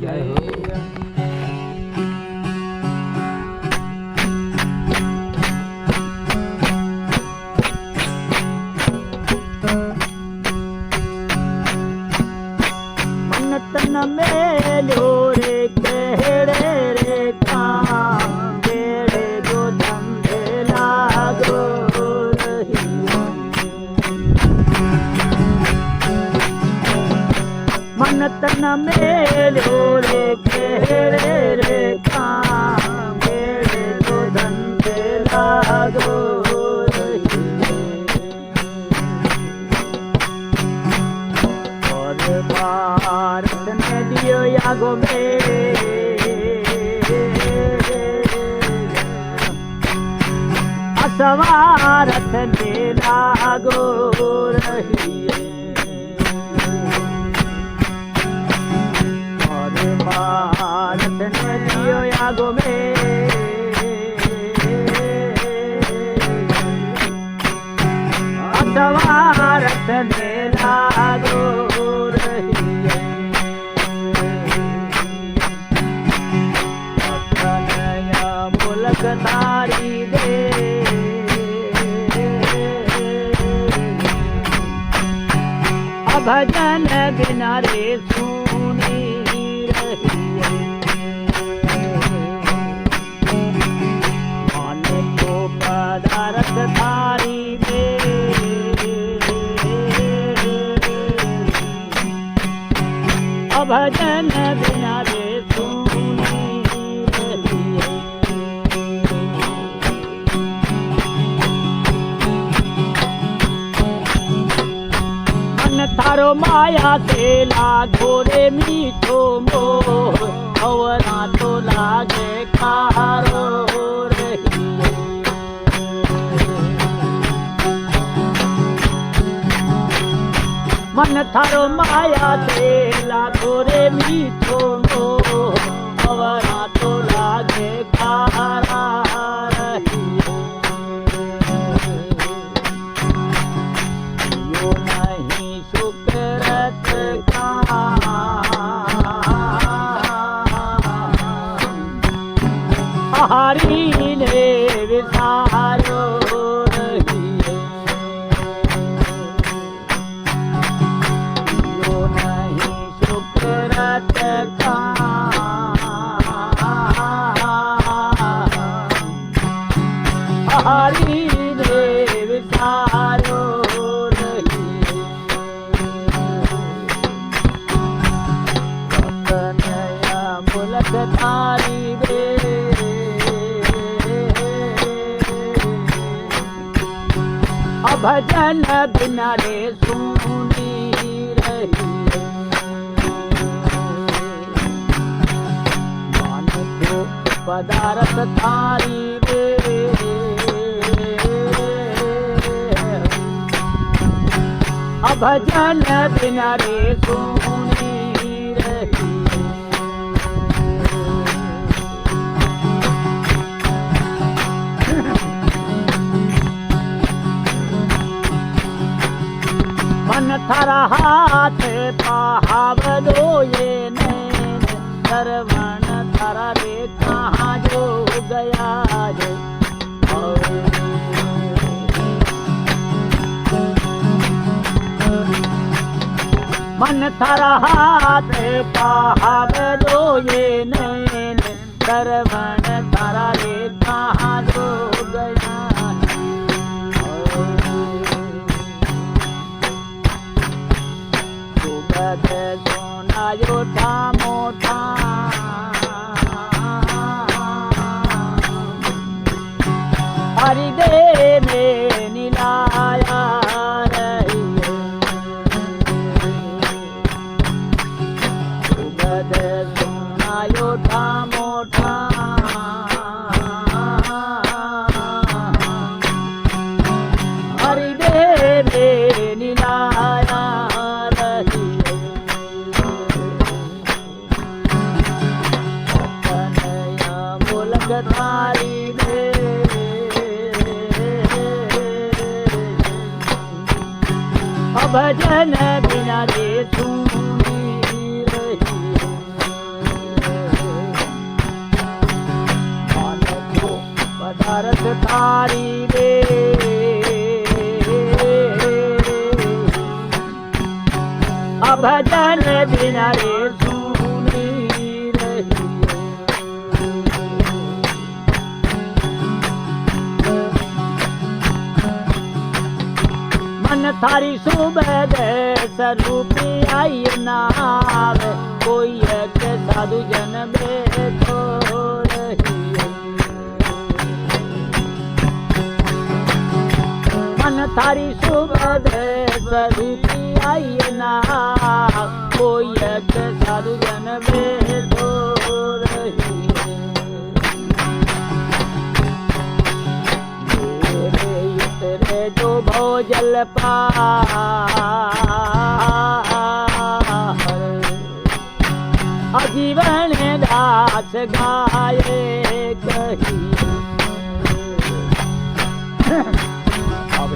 जय हो। मन तन मेलो रे केड़े रे काम बेड़े जो धंधे लागो रही। मन तन मेलो रे केड़े रे काम बेड़े जो धंधे लागो रही। और भारत ने दियो यागो में असवारथ ने लागो रही। और भारत ने दियो यागो में असवारथ ने लागो रही। मुल्क तारी दे भजन बिना रे सुनी रही। मन को पदारथ थारी दे भजन बिना रे सुनी रही। मन थारो माया से लागो रे मीठो मोह अवरा तो लागे खारो रही। मन थारो माया से लागो रे मीठो मोह अवरा तो लागे खारा रही। यो नहीं सुकरत हरी ने विसारो रही। यो नहीं सुकरत हरी ने विसारो रही। नया मुल्क तारी दे भजन बिना रे सुनी रही। मन को पदारथ थारी दे भजन बिना रे सुनी रही। मन थारा हाथ पहावलो ये नैन सरवण थारा रे कहाँ जो गया जो। मन थारा हाथ पहावलो ये नैन सरवण थारा रे कहाँ जो गया। सोना योठा मोठा हरिदे में नीलाया रही। सोना योठा मोठा हरिदे में नीलाया थारी दे भजन बिना रे सुनी रही। थारी रे भजन बिना रे सुनी रही मन थारी सुबह स्वरूपी आई नाव कोई के साधु जन बैठो रही मन थारी सुबह स्वरूपी आई नाव कोई के साधु जन बैठो रही तेरे जो भोजल पार आजीवन दास गाये कही अब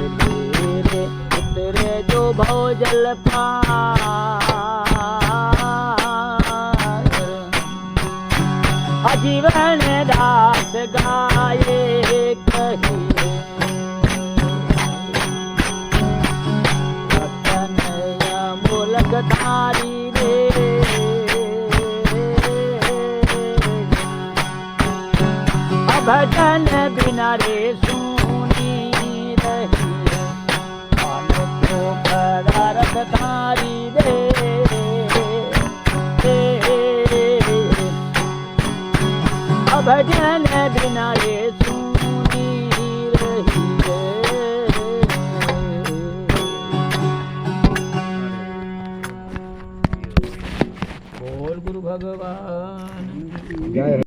तेरे जो भोजल पार आजीवन दास गाये कही मूलक थारी रे भजन बिना रे सुनी रही को पदारथ थारी रे भजन बिना रे सुनी रही बोल गुरु भगवान जय।